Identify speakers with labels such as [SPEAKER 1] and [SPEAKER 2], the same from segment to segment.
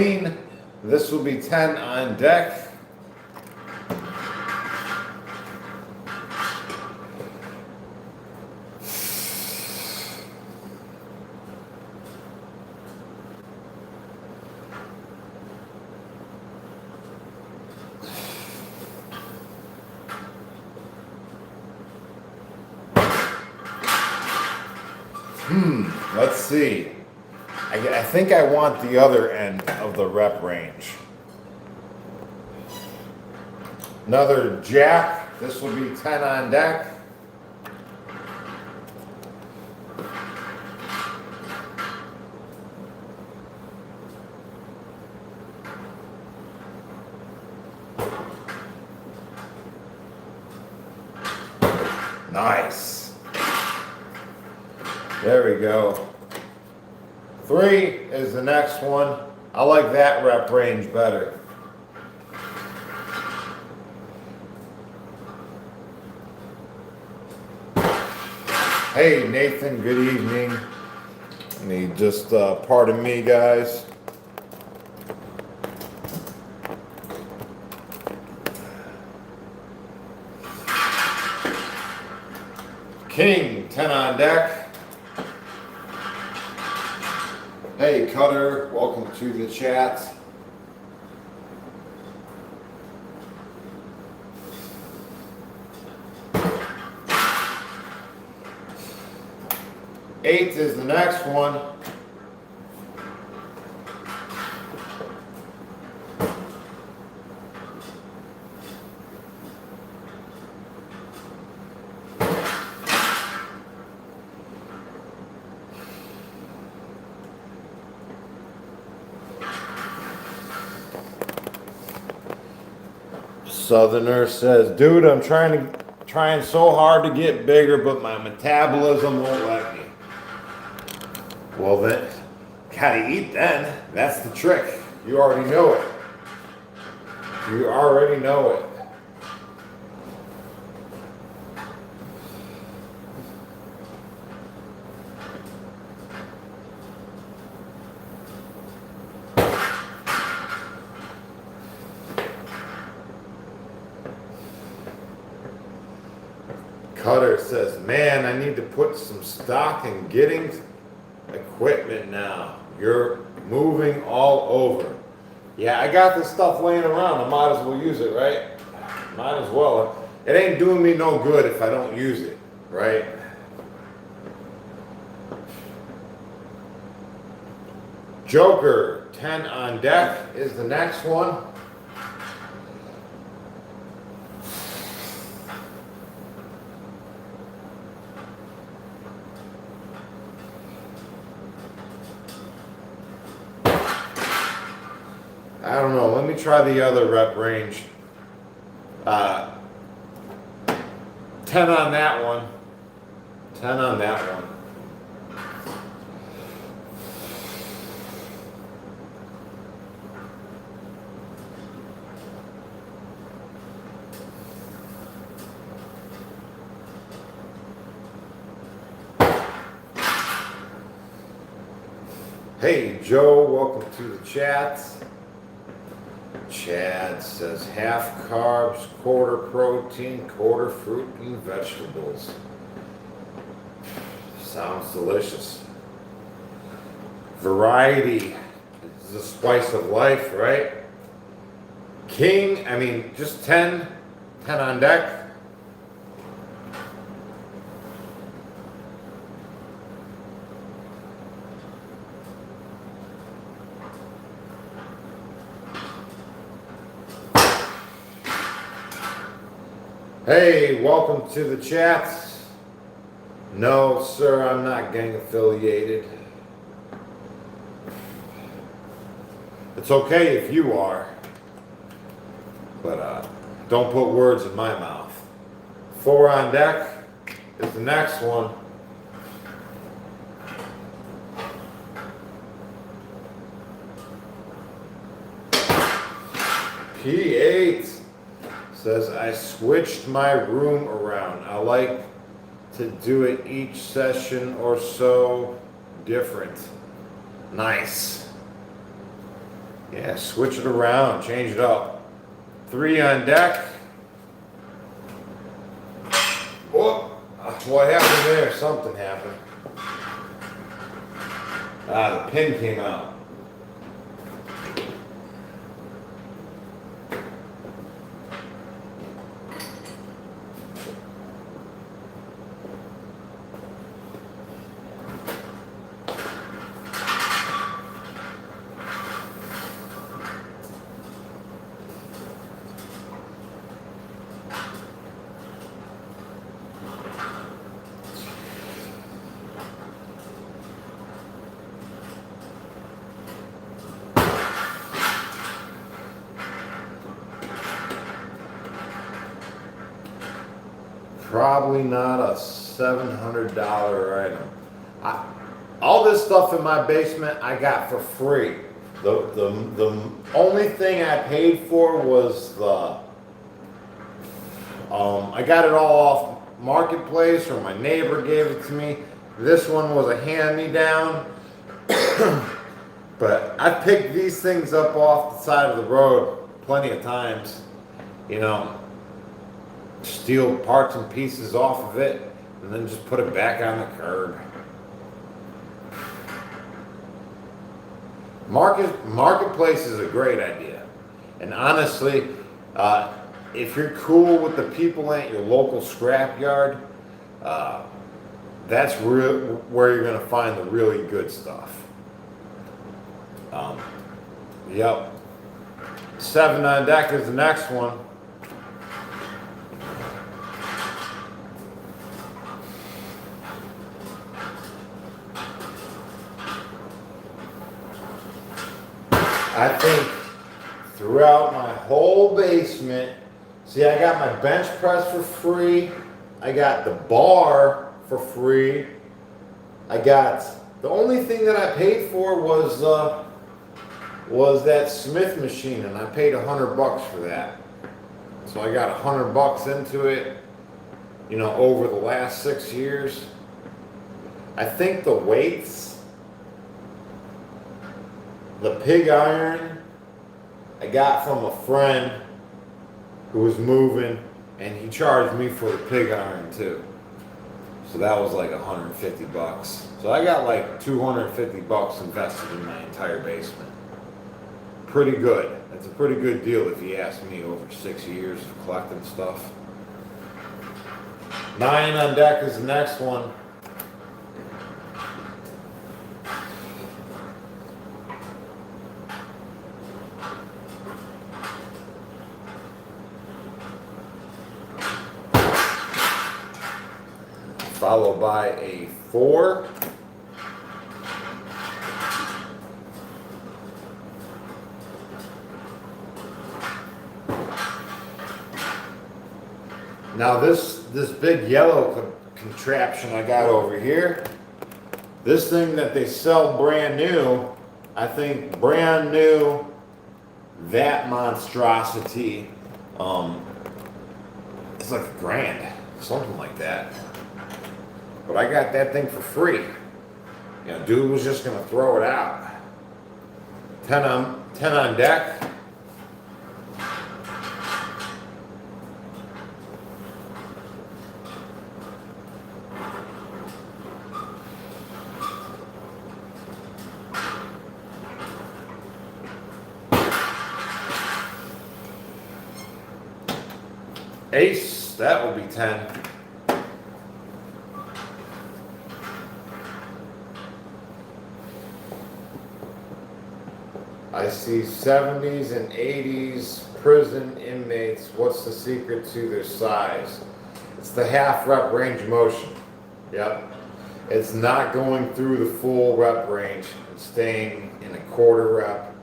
[SPEAKER 1] This will be 10 on deck. Let's see. I think I want the other end of the rep range. Another jack. This will be 10 on deck. Nice. There we go. 3 is the next one. I like that rep range better. Hey Nathan, good evening. Just pardon me, guys. King, 10 on deck. Hey Cutter, welcome to the chat. Eight is the next one. Southerner says, dude, I'm trying so hard to get bigger, but my metabolism won't let me. Well then, gotta eat then. That's the trick. You already know it. You already know it. Cutter says, man, I need to put some stock in getting equipment now. You're moving all over. Yeah, I got this stuff laying around. I might as well use it, right? Might as well. It ain't doing me no good if I don't use it, right? Joker, 10 on deck is the next one. I don't know. Let me try the other rep range. 10 on that one. 10 on that one. Hey Joe, welcome to the chat. Chad says half carbs, quarter protein, quarter fruit and vegetables. Sounds delicious. Variety is the spice of life, right? King, just 10 on deck. Hey, welcome to the chat. No, sir, I'm not gang affiliated. It's okay if you are, but don't put words in my mouth. 4 on deck is the next one. P8 says, I switched my room around. I like to do it each session or so different. Nice. Yeah, switch it around, change it up. 3 on deck. Whoop! What happened there? Something happened. Ah, the pin came out. Probably not a $700 item. All this stuff in my basement I got for free. The only thing I paid for was I got it all off Marketplace, or my neighbor gave it to me. This one was a hand-me-down. But I picked these things up off the side of the road plenty of times. You know, steal parts and pieces off of it and then just put it back on the curb. Marketplace is a great idea. And honestly, if you're cool with the people at your local scrapyard, that's where you're going to find the really good stuff. Yep. 7 on deck is the next one. I think throughout my whole basement, see, I got my bench press for free. I got the bar for free. I got, the only thing that I paid for was that Smith machine, and I paid $100 for that. So I got $100 into it, you know, over the last 6 years. I think the weights, the pig iron, I got from a friend who was moving, and he charged me for the pig iron too. So that was like $150. So I got like $250 invested in my entire basement. Pretty good. That's a pretty good deal if you ask me, over 6 years of collecting stuff. 9 on deck is the next one. Followed by a 4. Now this big yellow contraption I got over here, this thing that they sell brand new, I think brand new, that monstrosity, it's like $1,000, something like that. But I got that thing for free. You know, dude was just gonna throw it out. 10 on deck. Ace, that will be 10. I see 70s and 80s prison inmates. What's the secret to their size? It's the half rep range of motion. Yep. It's not going through the full rep range. It's staying in a quarter rep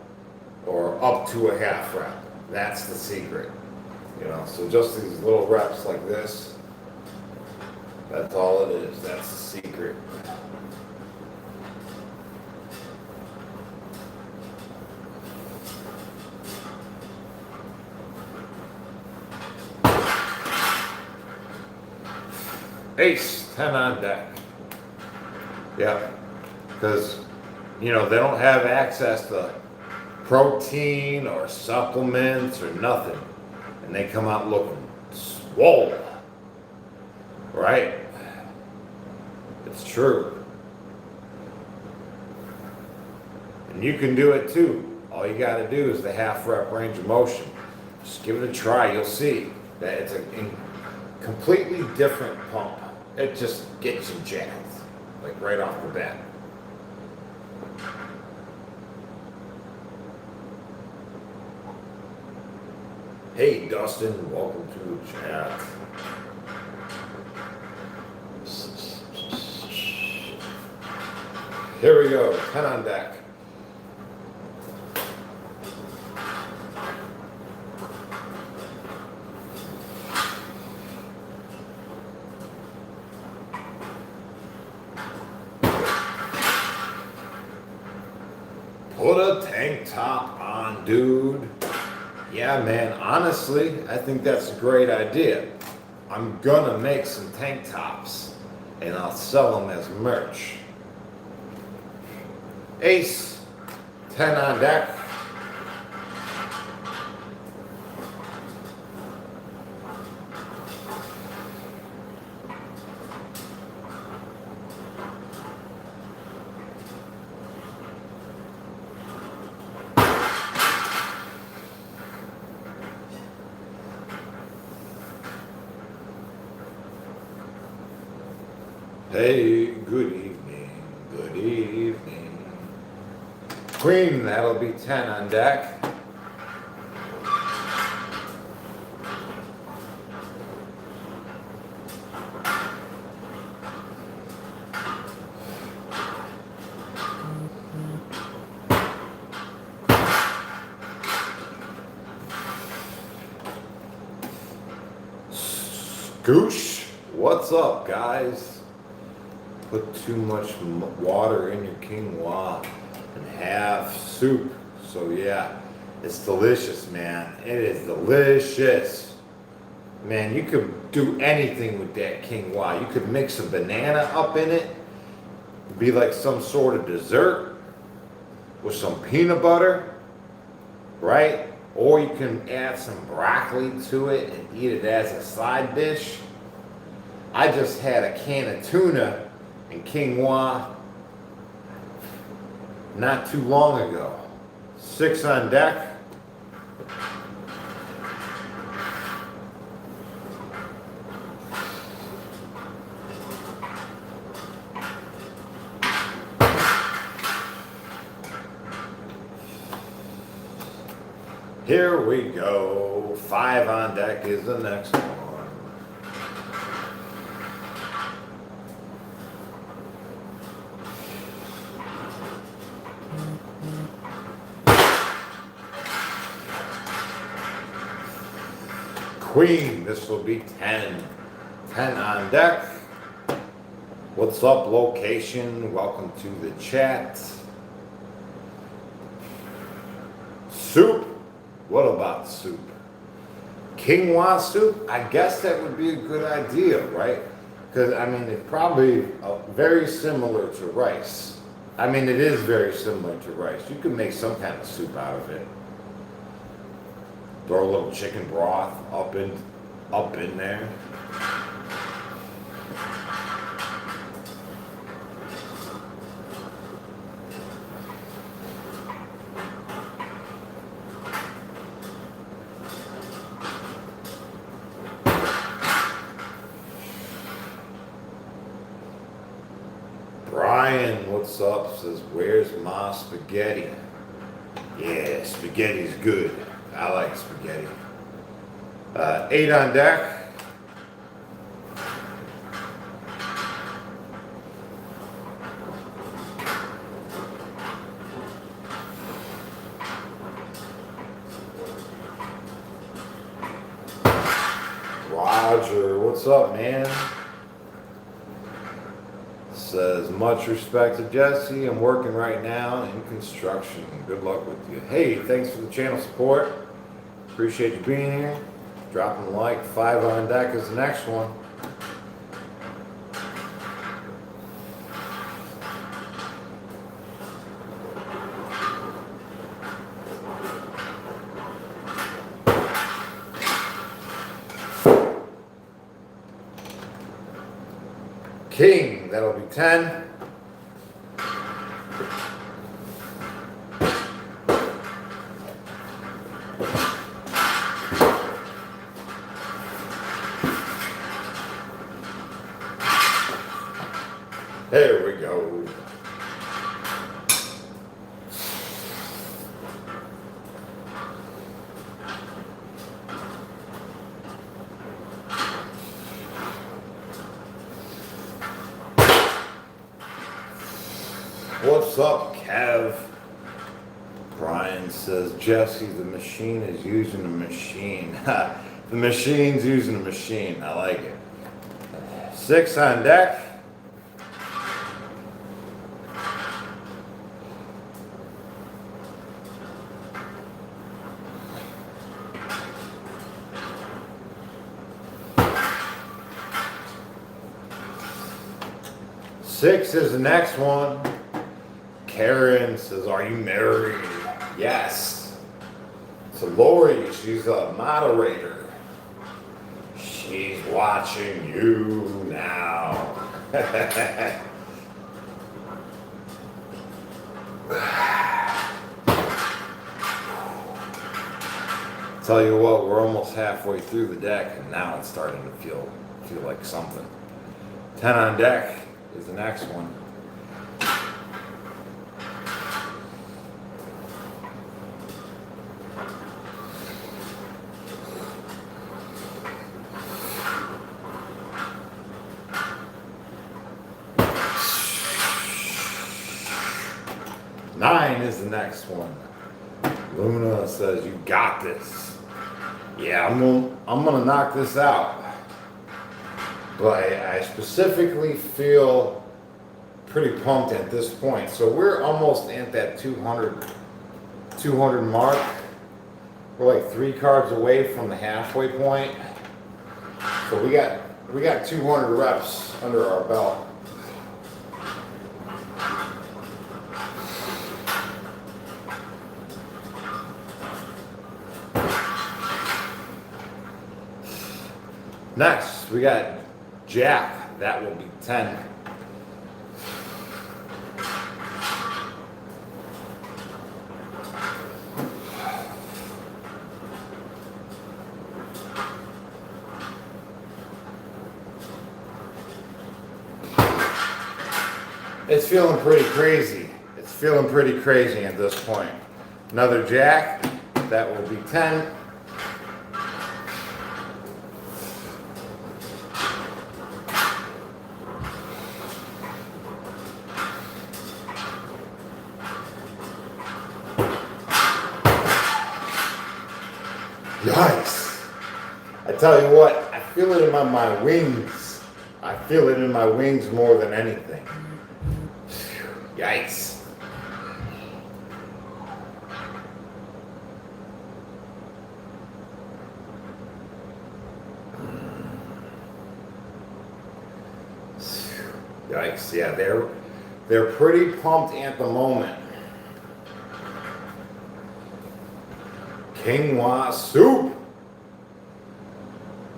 [SPEAKER 1] or up to a half rep. That's the secret. You know, so just these little reps like this, that's all it is. That's the secret. Ace, 10 on deck. Yeah, because, you know, they don't have access to protein or supplements or nothing. And they come out looking swole. Right? It's true. And you can do it too. All you got to do is the half rep range of motion. Just give it a try. You'll see that it's a completely different pump. It just gets you jacked, like right off the bat. Hey Dustin, welcome to the chat. Here we go, 10 on deck. Put a tank top on, dude. Yeah, man, honestly, I think that's a great idea. I'm gonna make some tank tops and I'll sell them as merch. Ace, 10 on deck. Hey, good evening, good evening. Queen, that'll be 10 on deck. Scoosh, what's up, guys? Put too much water in your quinoa and have soup. So yeah, it's delicious, man. It is delicious. Man, you could do anything with that quinoa. You could mix a banana up in it. It'd be like some sort of dessert with some peanut butter, right? Or you can add some broccoli to it and eat it as a side dish. I just had a can of tuna and quinoa not too long ago. 6 on deck. Here we go. 5 on deck is the next one. Queen, this will be 10. 10 on deck. What's up, location? Welcome to the chat. Soup? What about soup? Quinoa soup? I guess that would be a good idea, right? Because, I mean, it's probably very similar to rice. I mean, it is very similar to rice. You can make some kind of soup out of it. Throw a little chicken broth up in there. Brian, what's up? Says, where's my spaghetti? Yeah, spaghetti's good. I like spaghetti. 8 on deck. Roger, what's up, man? Says, much respect to Jesse. I'm working right now in construction. Good luck with you. Hey, thanks for the channel support. Appreciate you being here. Dropping a like. 5 on deck is the next one. King, that'll be 10. There we go. What's up, Kev? Brian says, Jesse, the machine is using a machine. The machine's using a machine. I like it. 6 on deck. Six is the next one. Karen says, are you married? Yes. So Lori, she's a moderator. She's watching you now. Tell you what, we're almost halfway through the deck and now it's starting to feel like something. 10 on deck is the next one. Nine is the next one. Luna says, you got this. Yeah, I'm gonna knock this out. But I specifically feel pretty pumped at this point. So we're almost at that 200 mark. We're like 3 cards away from the halfway point. So we got 200 reps under our belt. Next, we got Jack. That will be 10. It's feeling pretty crazy. It's feeling pretty crazy at this point. Another Jack. That will be 10. Yikes. I tell you what, I feel it in my wings. I feel it in my wings more than anything. Yikes. Yikes, yeah, they're pretty pumped at the moment. Quinoa soup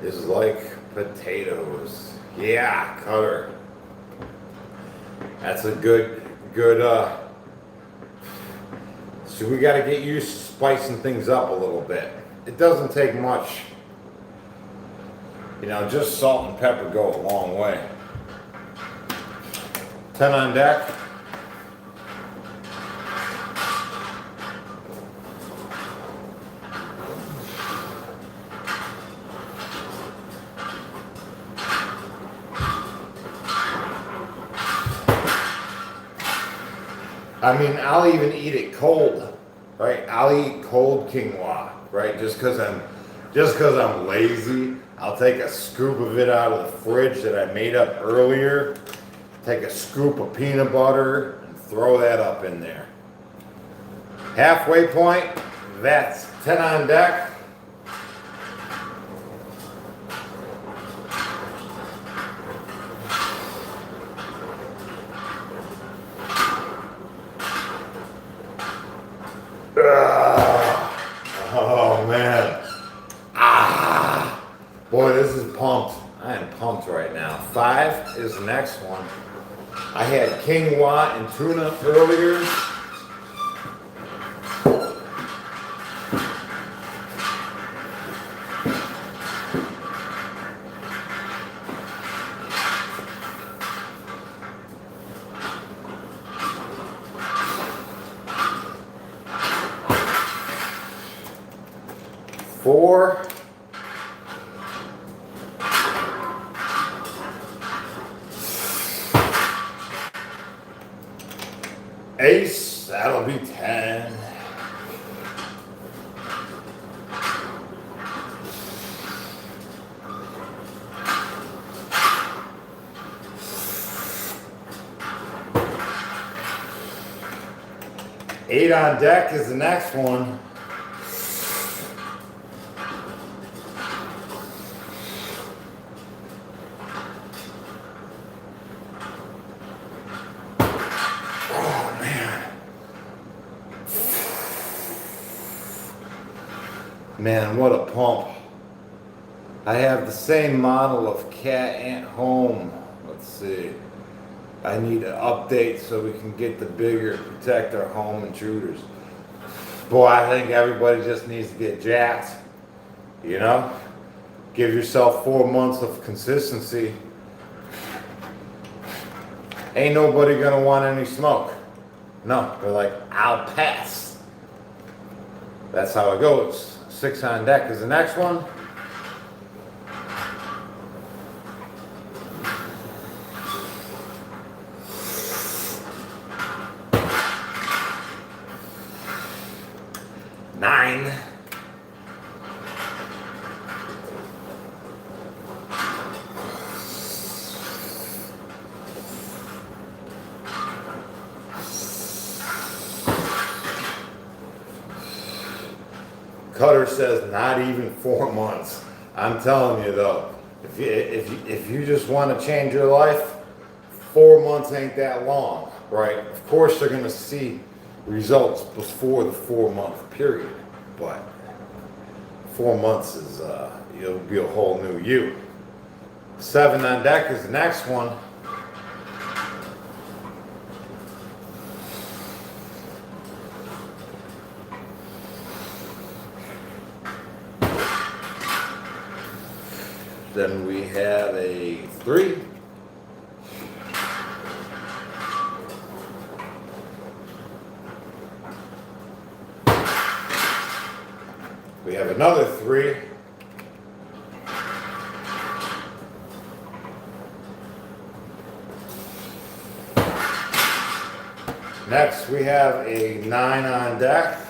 [SPEAKER 1] is like potatoes. Yeah, Cutter. That's a good, so we got to get used to spicing things up a little bit. It doesn't take much. You know, just salt and pepper go a long way. 10 on deck. I mean, I'll even eat it cold, right? I'll eat cold quinoa, right? Just because I'm lazy, I'll take a scoop of it out of the fridge that I made up earlier, take a scoop of peanut butter, and throw that up in there. Halfway point, that's 10 on deck. Oh man. Boy, this is pumped. I am pumped right now. 5 is the next one. I had quinoa and tuna earlier. Four. Ace, that'll be 10. Eight on deck is the next one. Man, what a pump. I have the same model of cat ant home. Let's see. I need an update so we can get the bigger, protect our home intruders. Boy, I think everybody just needs to get jacked. You know? Give yourself 4 months of consistency. Ain't nobody gonna want any smoke. No, they're like, I'll pass. That's how it goes. 6 on deck is the next one. Nine. Cutter says not even 4 months. I'm telling you though, if you just want to change your life, 4 months ain't that long, right? Of course they're gonna see results before the 4 month period, but 4 months is it'll be a whole new you. 7 on deck is the next one. Then we have a 3. We have another 3. Next we have a 9 on deck.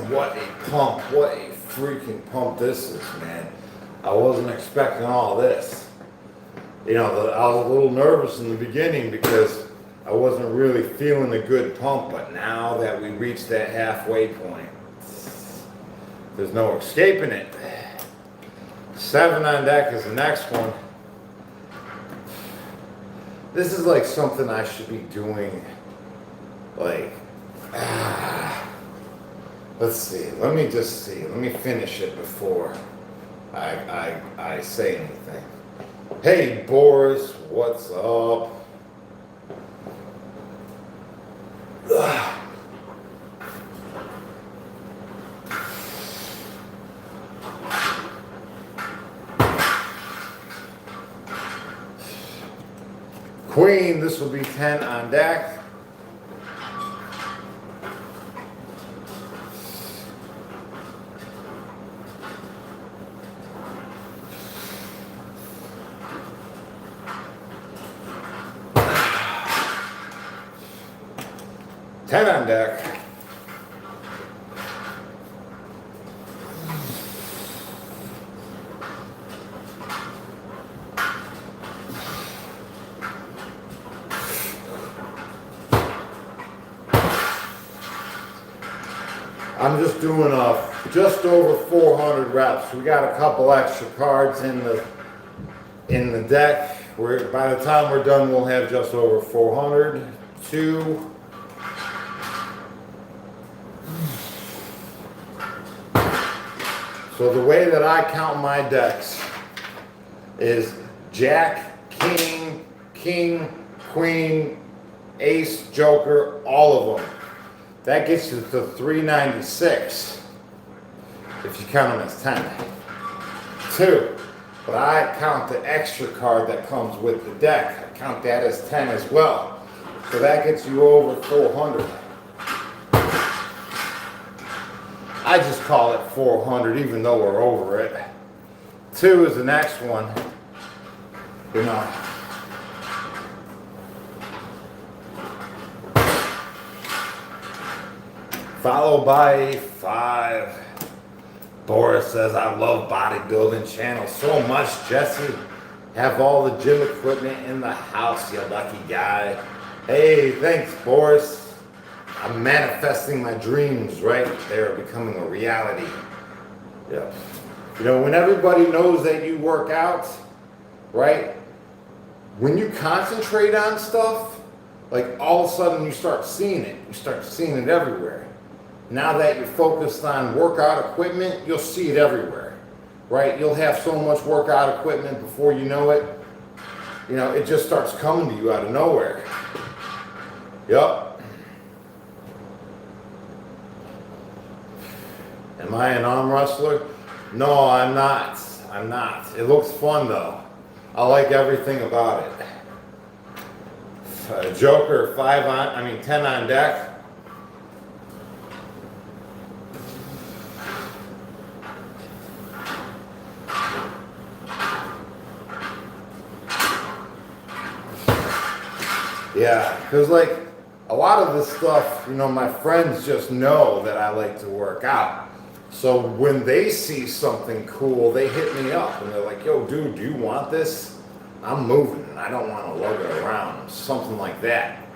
[SPEAKER 1] What a pump, what a freaking pump this is, man. I wasn't expecting all this. You know, I was a little nervous in the beginning because I wasn't really feeling a good pump, but now that we reached that halfway point, there's no escaping it. 7 on deck is the next one. This is like something I should be doing, like, let's see, let me just see, let me finish it before I say anything. Hey Boris, what's up? Queen, this will be 10 on deck. Ten on deck. I'm just doing just over 400 reps. We got a couple extra cards in the deck. By the time we're done, we'll have just over 400. Two. So the way that I count my decks is Jack, King, King, Queen, Ace, Joker, all of them. That gets you to 396 if you count them as 10. Two, but I count the extra card that comes with the deck. I count that as 10 as well. So that gets you over 400. I just call it 400 even though we're over it. Two is the next one. You know. Followed by a 5. Boris says, I love bodybuilding channel so much, Jesse. Have all the gym equipment in the house, you lucky guy. Hey, thanks, Boris. I'm manifesting my dreams, right? They're becoming a reality. Yeah. You know, when everybody knows that you work out, right? When you concentrate on stuff, like all of a sudden you start seeing it. You start seeing it everywhere. Now that you're focused on workout equipment, you'll see it everywhere, right? You'll have so much workout equipment before you know it. You know, it just starts coming to you out of nowhere. Yup. Am I an arm wrestler? No, I'm not. I'm not. It looks fun though. I like everything about it. Joker, 10 on deck. Yeah, because like a lot of this stuff, you know, my friends just know that I like to work out. So when they see something cool, they hit me up and they're like, yo, dude, do you want this? I'm moving and I don't want to lug it around. Something like that.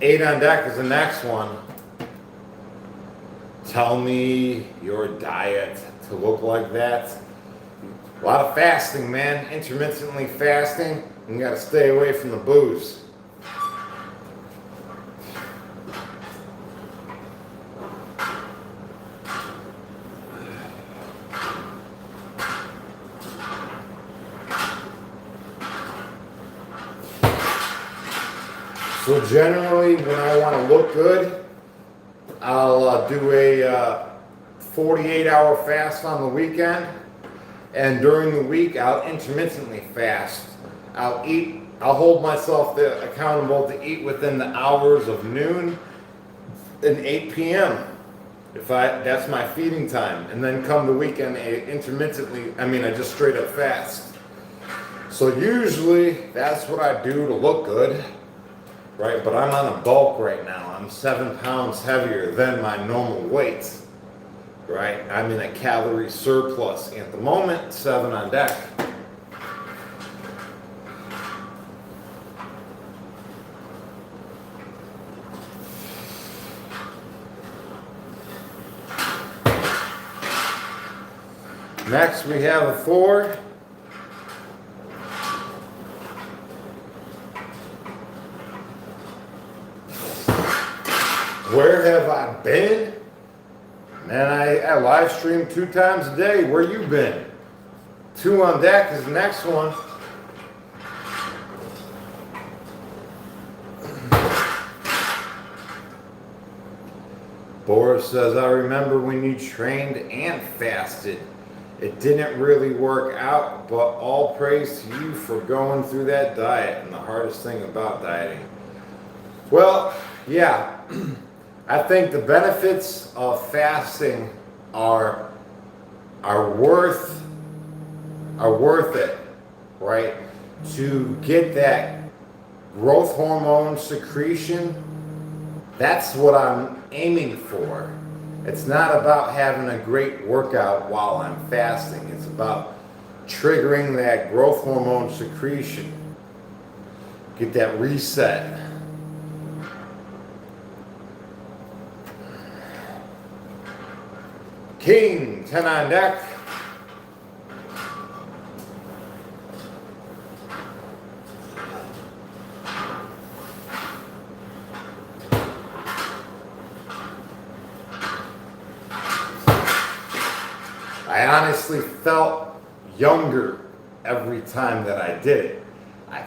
[SPEAKER 1] 8 on deck is the next one. Tell me your diet to look like that. A lot of fasting, man. Intermittently fasting. You got to stay away from the booze. So generally, when I want to look good, I'll do a 48-hour fast on the weekend, and during the week, I'll intermittently fast. I'll hold myself accountable to eat within the hours of noon and 8 p.m. That's my feeding time, and then come the weekend, I just straight up fast. So usually, that's what I do to look good. Right, but I'm on a bulk right now. I'm 7 pounds heavier than my normal weight. Right, I'm in a calorie surplus at the moment. 7 on deck. Next, we have a 4. Where have I been? Man, I live stream 2 times a day. Where you been? 2 on deck is the next one. Boris says, I remember when you trained and fasted. It didn't really work out, but all praise to you for going through that diet and the hardest thing about dieting. Well, yeah. I think the benefits of fasting are worth it, right? To get that growth hormone secretion, that's what I'm aiming for. It's not about having a great workout while I'm fasting. It's about triggering that growth hormone secretion. Get that reset. King, 10 on deck. I honestly felt younger every time that I did it. I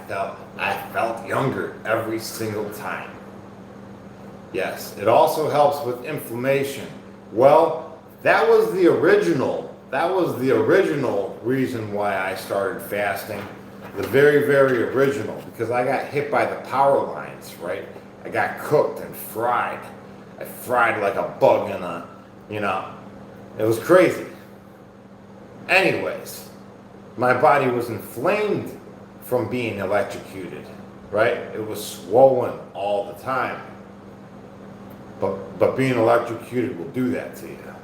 [SPEAKER 1] felt younger every single time. Yes, it also helps with inflammation. Well, that was the original reason why I started fasting. The very, very original, because I got hit by the power lines, right? I got cooked and fried. I fried like a bug in a, it was crazy. Anyways, my body was inflamed from being electrocuted, right? It was swollen all the time. But being electrocuted will do that to you.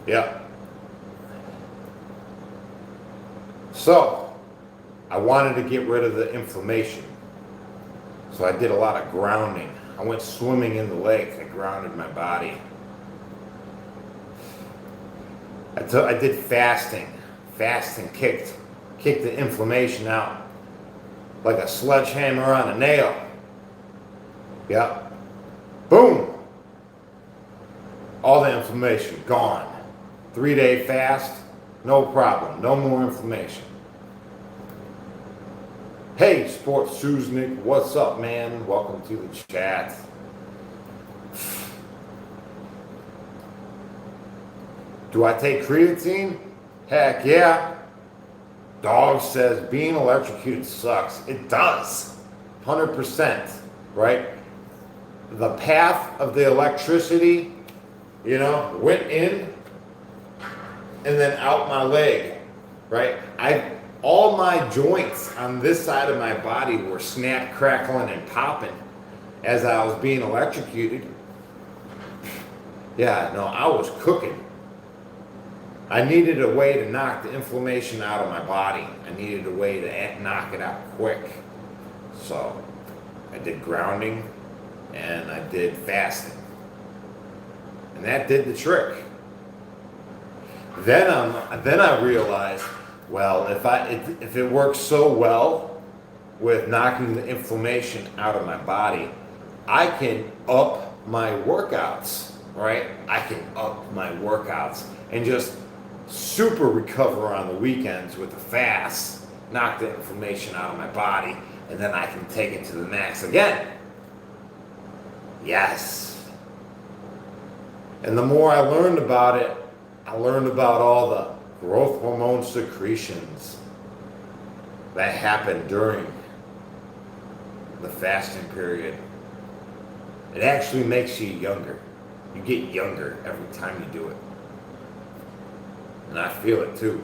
[SPEAKER 1] Yeah. So, I wanted to get rid of the inflammation. So I did a lot of grounding. I went swimming in the lake. I grounded my body. I did fasting. Fasting kicked the inflammation out like a sledgehammer on a nail. Yeah. Boom. All the inflammation gone. 3-day fast, no problem. No more inflammation. Hey, Sports Suznick, what's up, man? Welcome to the chat. Do I take creatine? Heck yeah. Dog says being electrocuted sucks. It does. 100%, right? The path of the electricity, went in and then out my leg, right? All my joints on this side of my body were snap, crackling, and popping as I was being electrocuted. Yeah, no, I was cooking. I needed a way to knock the inflammation out of my body. I needed a way to knock it out quick. So I did grounding and I did fasting. And that did the trick. Then I realized, well, if it works so well with knocking the inflammation out of my body, I can up my workouts, right? I can up my workouts and just super recover on the weekends with the fast, knock the inflammation out of my body, and then I can take it to the max again. Yes. And the more I learned about it, I learned about all the growth hormone secretions that happen during the fasting period. It actually makes you younger. You get younger every time you do it. And I feel it too.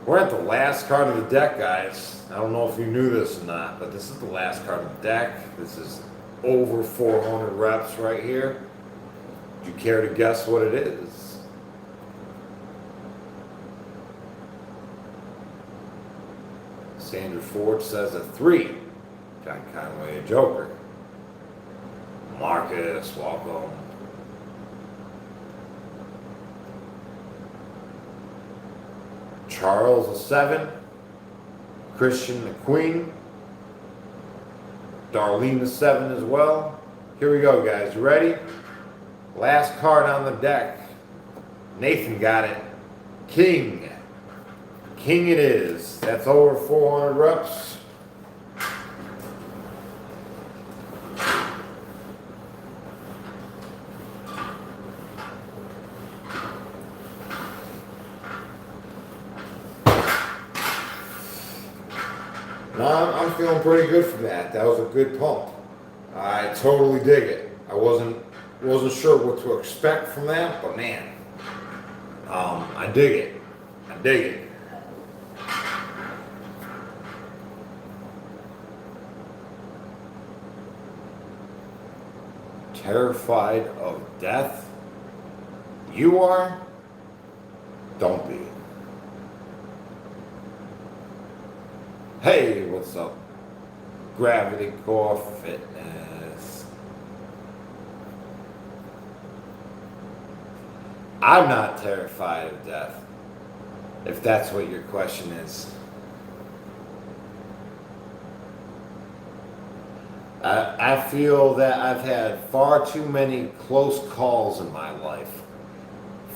[SPEAKER 1] We're at the last card of the deck, guys. I don't know if you knew this or not, but this is the last card of the deck. This is over 400 reps right here. Do you care to guess what it is? Sandra Ford says a 3. John Conway, a joker. Marcus, welcome. Charles, a 7. Christian, the queen. Darlene, the 7 as well. Here we go, guys. You ready? Last card on the deck. Nathan got it. King. King it is. That's over 400 reps. Now I'm feeling pretty good from that. That was a good pump. I totally dig it. I wasn't sure what to expect from that, but man, I dig it. I dig it. Terrified of death? You are? Don't be. Hey, what's up? Gravity Core Fitness. I'm not terrified of death, if that's what your question is. I feel that I've had far too many close calls in my life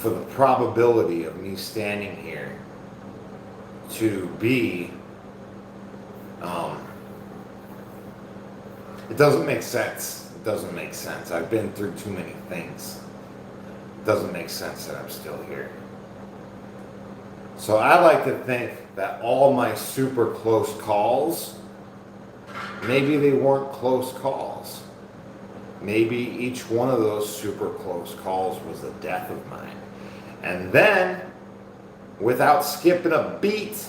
[SPEAKER 1] for the probability of me standing here to be, it doesn't make sense. It doesn't make sense. I've been through too many things. It doesn't make sense that I'm still here. So I like to think that all my super close calls, maybe they weren't close calls. Maybe each one of those super close calls was a death of mine. And then, without skipping a beat,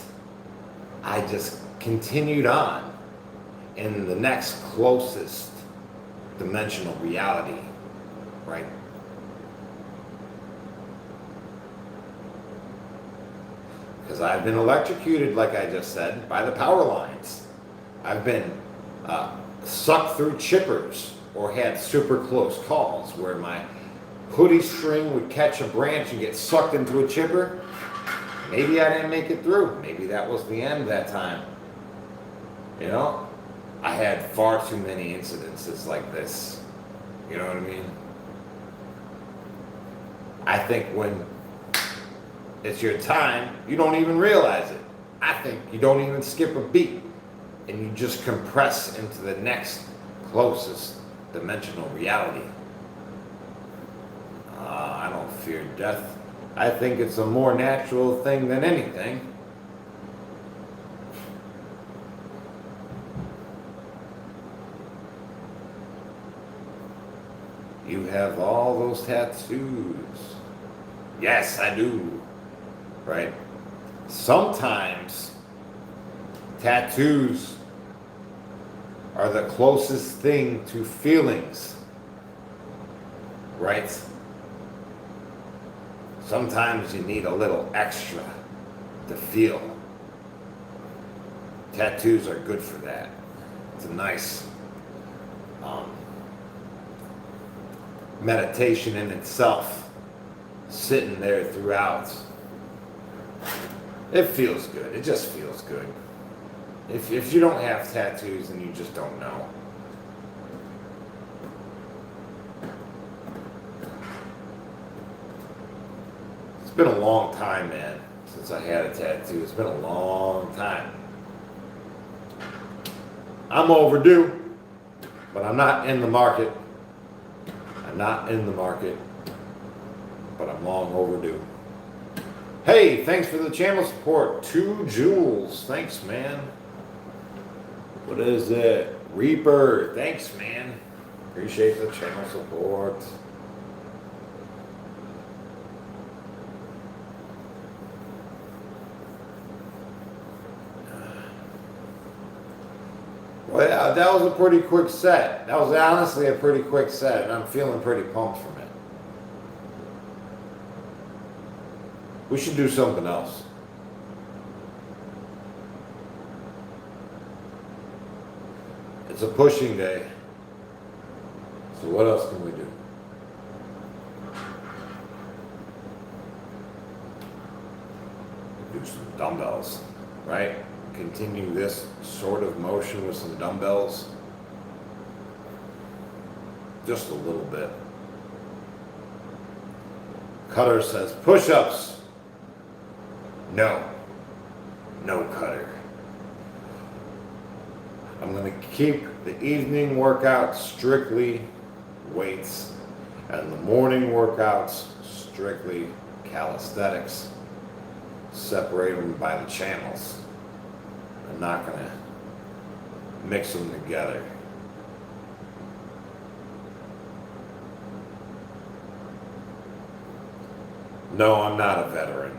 [SPEAKER 1] I just continued on in the next closest dimensional reality, right? Because I've been electrocuted, like I just said, by the power lines. I've been sucked through chippers or had super close calls where my hoodie string would catch a branch and get sucked into a chipper. Maybe I didn't make it through. Maybe that was the end that time. You know, I had far too many incidences like this. You know what I mean? I think when it's your time, you don't even realize it. I think you don't even skip a beat and you just compress into the next closest dimensional reality. I don't fear death. I think it's a more natural thing than anything. You have all those tattoos. Yes, I do. Right? Sometimes tattoos are the closest thing to feelings. Right? Sometimes you need a little extra to feel. Tattoos are good for that. It's a nice meditation in itself, sitting there throughout. It feels good. It just feels good. If you don't have tattoos, then you just don't know. It's been a long time, man, since I had a tattoo. It's been a long time. I'm overdue, but I'm not in the market. I'm not in the market, but I'm long overdue. Hey, thanks for the channel support. 2 Jules. Thanks, man. What is it? Reaper. Thanks, man. Appreciate the channel support. Well, yeah, that was a pretty quick set. That was honestly a pretty quick set, and I'm feeling pretty pumped from it. We should do something else. It's a pushing day. So what else can we do? Do some dumbbells, right? Continue this sort of motion with some dumbbells. Just a little bit. Cutter says push-ups. No. No, Cutter. I'm going to keep the evening workouts strictly weights and the morning workouts strictly calisthenics. Separate them by the channels. I'm not going to mix them together. No, I'm not a veteran.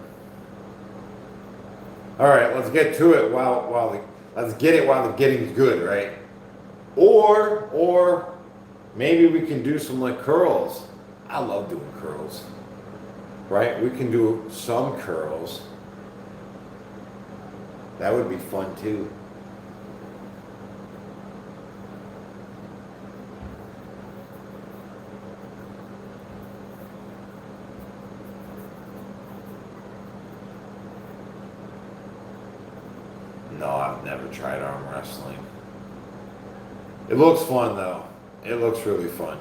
[SPEAKER 1] All right, let's get to it let's get it while the getting's good, right? Or maybe we can do some like curls. I love doing curls, right? We can do some curls. That would be fun too. No, I've never tried arm wrestling. It looks fun though. It looks really fun.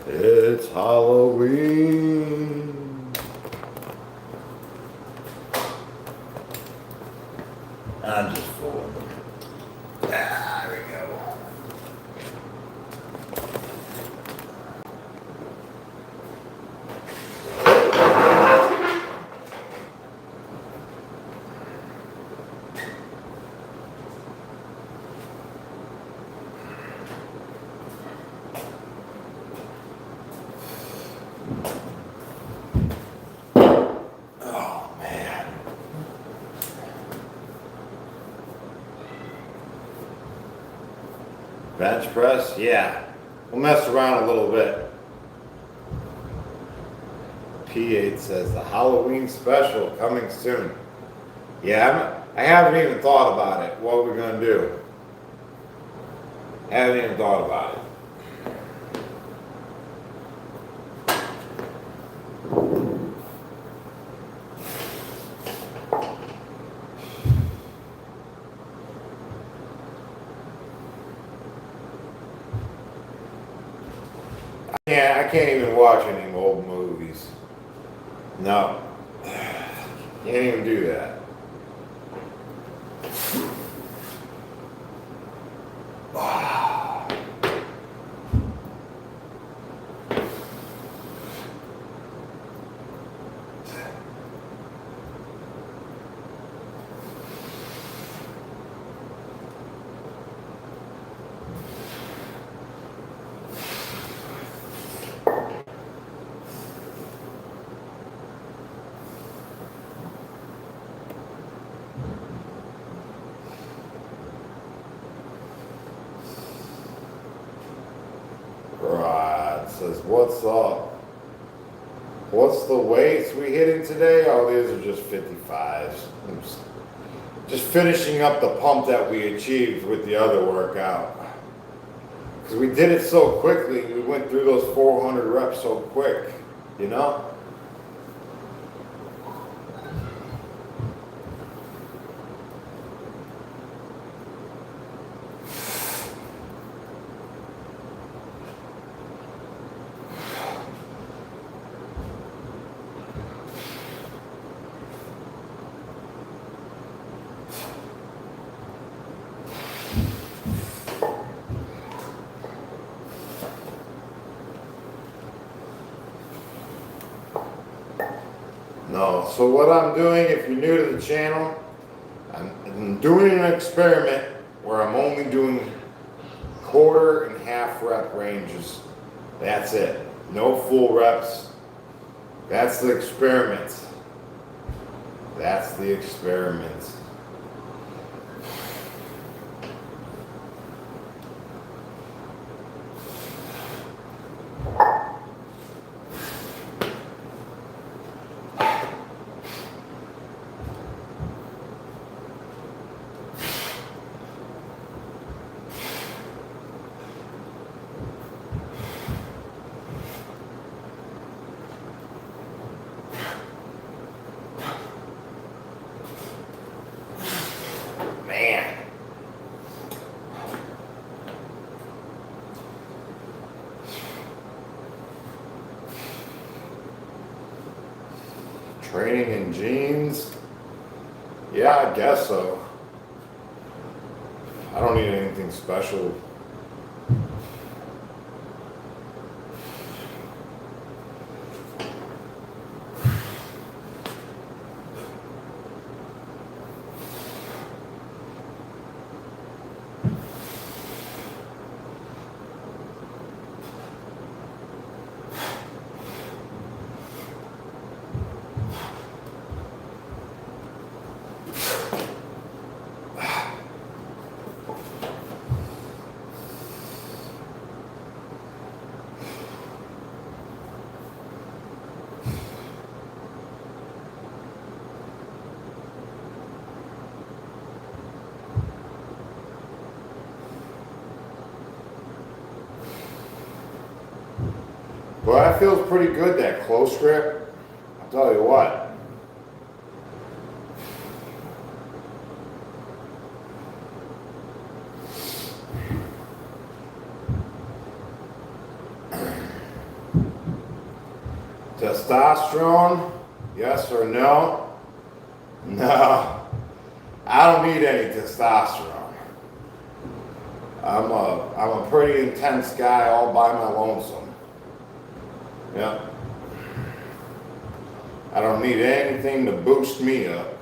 [SPEAKER 1] It's Halloween. I'm just fooling. There we go. Oh man. Bench press? Yeah. We'll mess around a little bit. P8 says the Halloween special coming soon. Yeah, I haven't even thought about it. What we're gonna do. Haven't even thought about it. Yeah, I can't even watch any old movies. No. Can't even do that. Right, says, what's up? What's the weights we hitting today? Oh, these are just 55s. I'm just finishing up the pump that we achieved with the other workout. Because we did it so quickly, we went through those 400 reps so quick, you know? No, so what I'm doing, if you're new to the channel, I'm doing an experiment where I'm only doing quarter and half rep ranges. That's it. No full reps. That's the experiment. That's the experiment. Man. Training in jeans? Yeah, I guess so. I don't need anything special. Well, that feels pretty good, that close grip. I'll tell you what. Testosterone? Yes or no? No. I don't need any testosterone. I'm a pretty intense guy all by my lonesome. Yeah. I don't need anything to boost me up.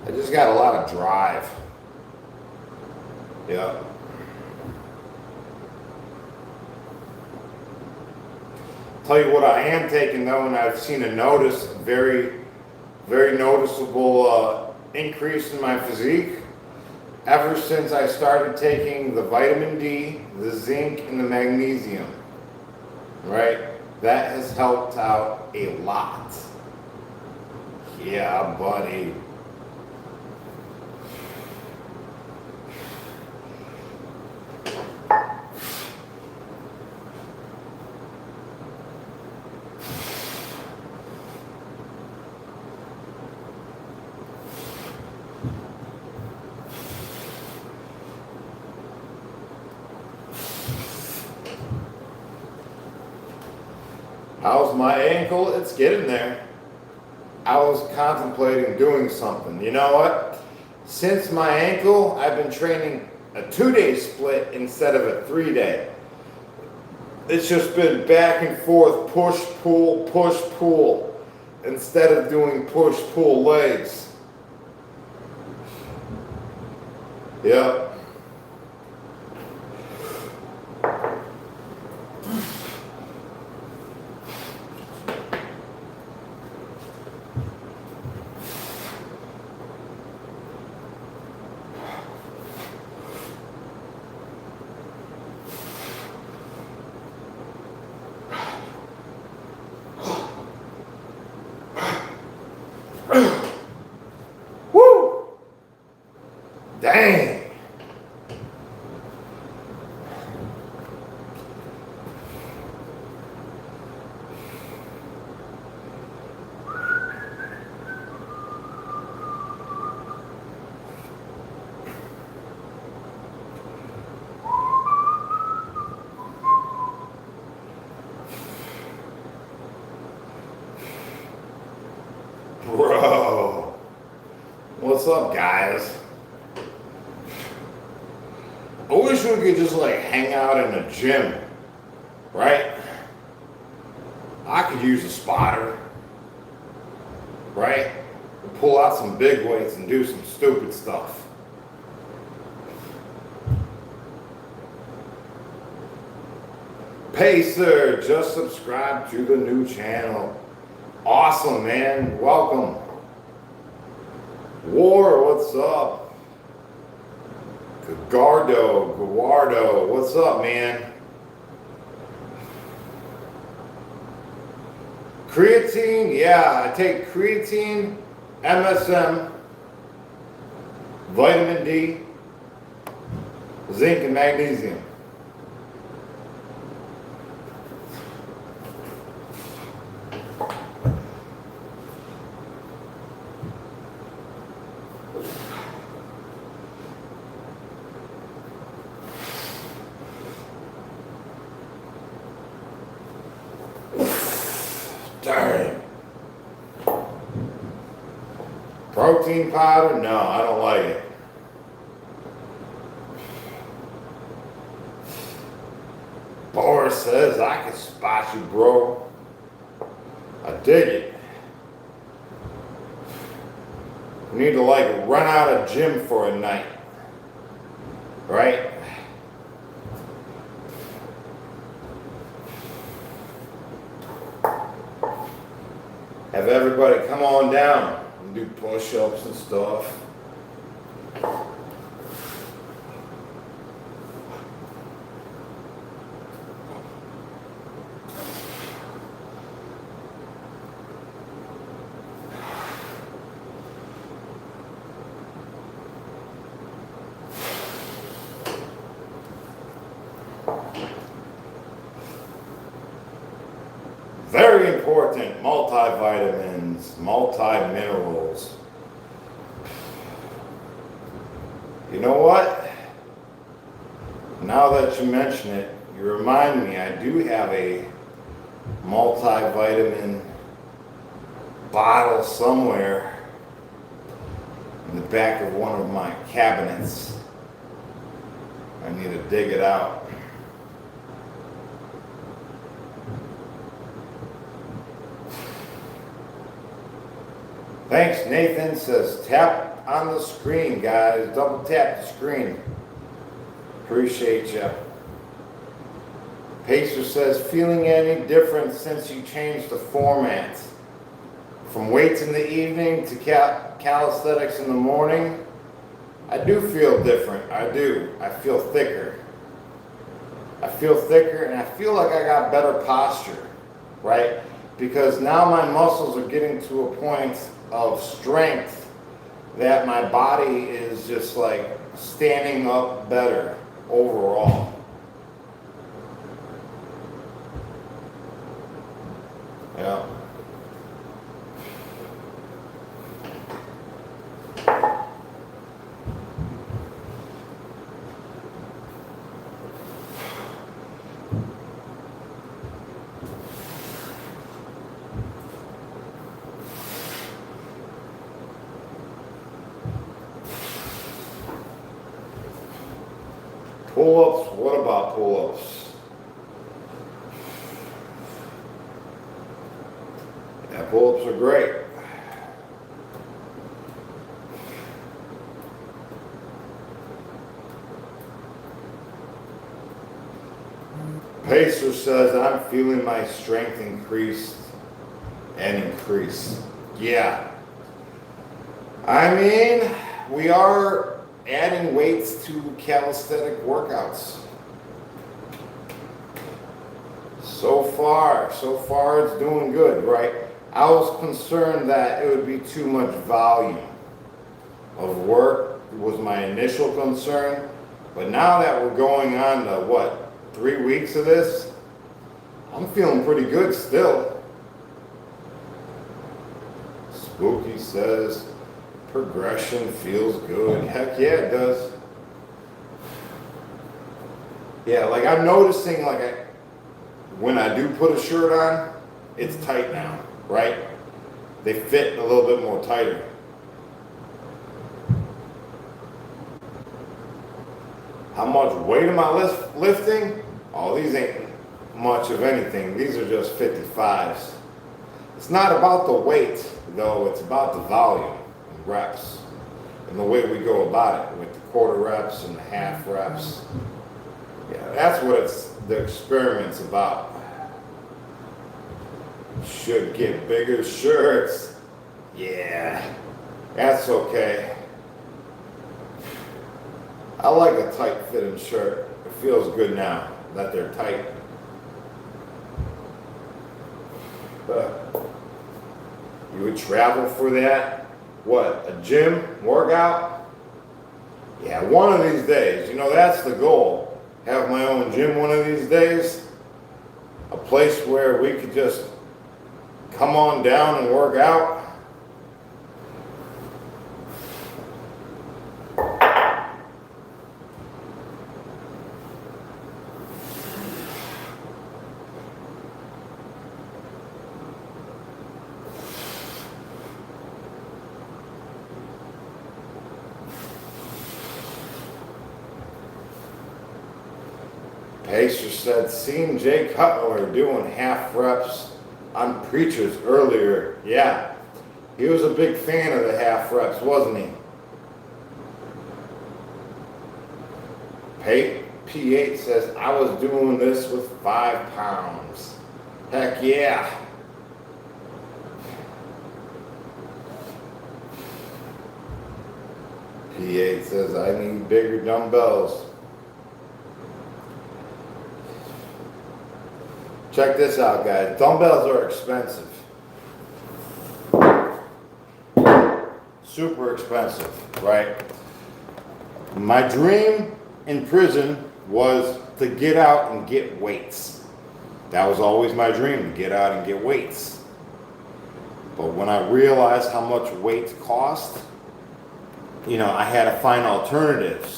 [SPEAKER 1] I just got a lot of drive. Yeah. Tell you what I am taking though, and I've seen a very, very noticeable increase in my physique ever since I started taking the vitamin D, the zinc, and the magnesium. Right? That has helped out a lot. Yeah, buddy. How's my ankle? It's getting there. I was contemplating doing something. You know what? Since my ankle, I've been training a 2-day split instead of a 3-day. It's just been back and forth, push, pull, instead of doing push, pull legs. Yep. Woo! Dang! Bro, what's up, guys? I wish we could just like hang out in a gym, right? I could use a spotter, right? Pull out some big weights and do some stupid stuff. Pacer, just subscribe to the new channel. Awesome, man. Welcome. War, what's up? Guardo, what's up, man? Creatine, yeah, I take creatine, MSM, vitamin D, zinc, and magnesium. Dang. Protein powder? No, I don't like it. Boris says I can spot you, bro. I dig it. We need to like run out of gym for a night. Right? Have everybody come on down and do push-ups and stuff. Very important, multivitamins, multi-minerals. You know what? now that you mention it, you remind me, I do have a multivitamin bottle somewhere in the back of one of my cabinets. I need to dig it out. Thanks, Nathan says, tap on the screen, guys. Double tap the screen. Appreciate you. Pacer says, feeling any different since you changed the format? From weights in the evening to calisthenics in the morning? I do feel different. I do. I feel thicker. I feel thicker and I feel like I got better posture, right? Because now my muscles are getting to a point of strength that my body is just like standing up better overall. Yeah. Pull-ups, what about pull-ups? Yeah, pull-ups are great. Pacer says, I'm feeling my strength increase and increase. Yeah. I mean, we are adding weights to calisthenic workouts. So far it's doing good, right? I was concerned that it would be too much volume of work was my initial concern. But now that we're going on to 3 weeks of this, I'm feeling pretty good still. Spooky says, progression feels good. Heck yeah, it does. Yeah, like I'm noticing when I do put a shirt on, it's tight now, right? They fit a little bit more tighter. How much weight am I lifting? Oh, these ain't much of anything. These are just 55s. It's not about the weight, though. It's about the volume and reps and the way we go about it with the quarter reps and the half reps. Yeah, that's what the experiment's about. Should get bigger shirts. Yeah, that's okay. I like a tight fitting shirt. It feels good now that they're tight. You would travel for that? What, a gym workout? Yeah, one of these days. You know, that's the goal. Have my own gym one of these days. A place where we could just come on down and work out. Pacer said, seen Jay Cutler doing half reps on preachers earlier. Yeah, he was a big fan of the half reps, wasn't he? P8 says, I was doing this with 5 pounds. Heck yeah. P8 says, I need bigger dumbbells. Check this out, guys. Dumbbells are expensive. Super expensive, right? My dream in prison was to get out and get weights. That was always my dream, to get out and get weights. But when I realized how much weights cost, I had to find alternatives.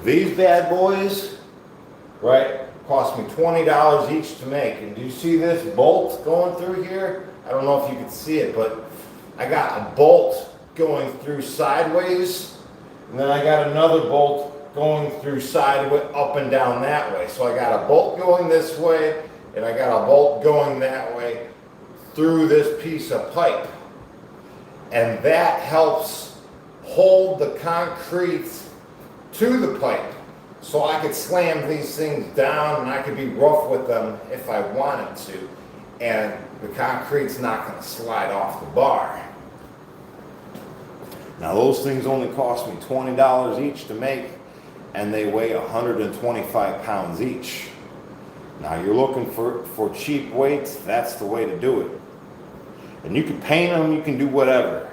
[SPEAKER 1] These bad boys, right, cost me $20 each to make. And do you see this bolt going through here? I don't know if you can see it, but I got a bolt going through sideways, and then I got another bolt going through sideways, up and down that way. So I got a bolt going this way, and I got a bolt going that way through this piece of pipe. And that helps hold the concrete to the pipe. So I could slam these things down and I could be rough with them if I wanted to. And the concrete's not going to slide off the bar. Now those things only cost me $20 each to make, and they weigh 125 pounds each. Now you're looking for cheap weights, that's the way to do it. And you can paint them, you can do whatever.